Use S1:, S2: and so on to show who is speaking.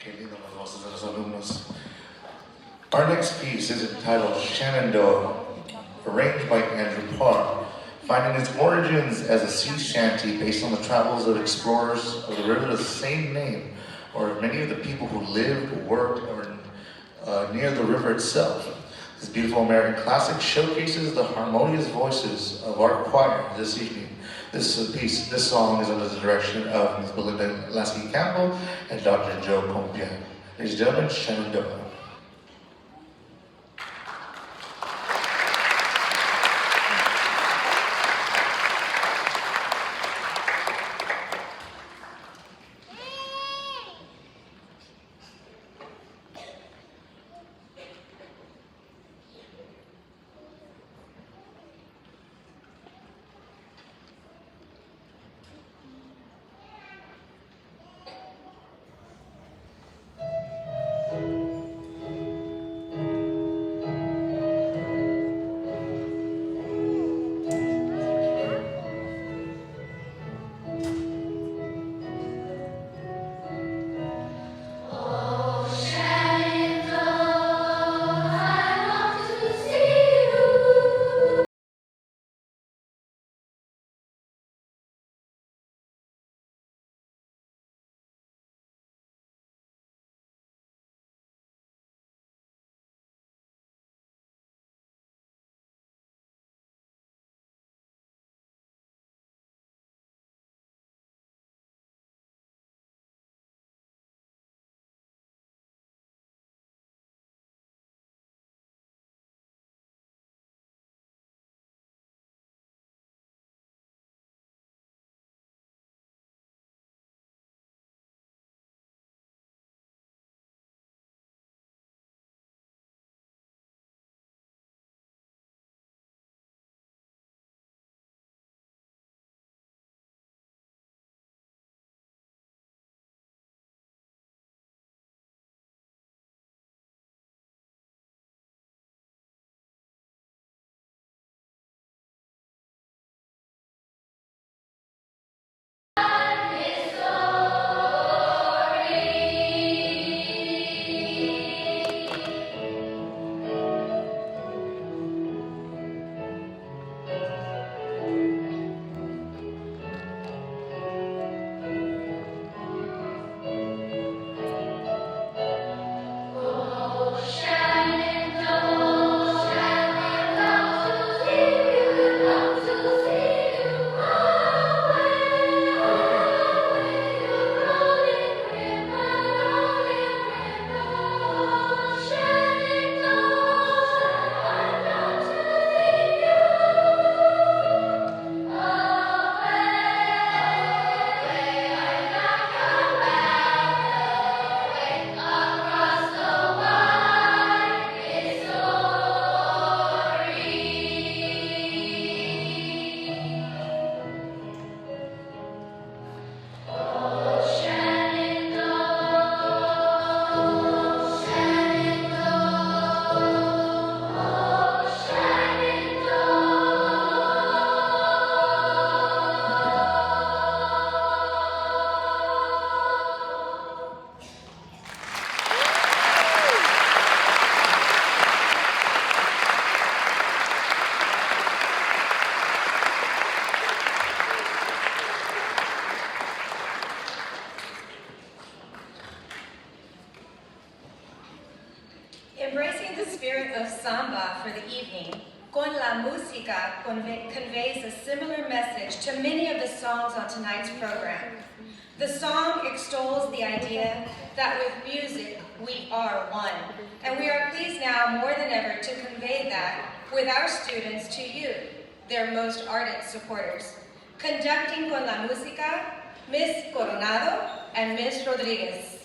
S1: Qué lindo las voces de los alumnos. Our next piece is entitled Shenandoah, arranged by Andrew Parr, finding its origins as a sea shanty based on the travels of explorers of the river of the same name, or many of the people who lived, worked, or near the river itself. This beautiful American classic showcases the harmonious voices of our choir this evening. This song is under the direction of Ms. Belinda Lasky Campbell and Dr. Joe Pompia. Ladies and gentlemen, Shenandoah.
S2: Embracing the spirit of samba for the evening, Con la Música conveys a similar message to many of the songs on tonight's program. The song extols the idea that with music, we are one. And we are pleased now more than ever to convey that with our students to you, their most ardent supporters. Conducting Con la Música, Ms. Coronado and Ms. Rodriguez.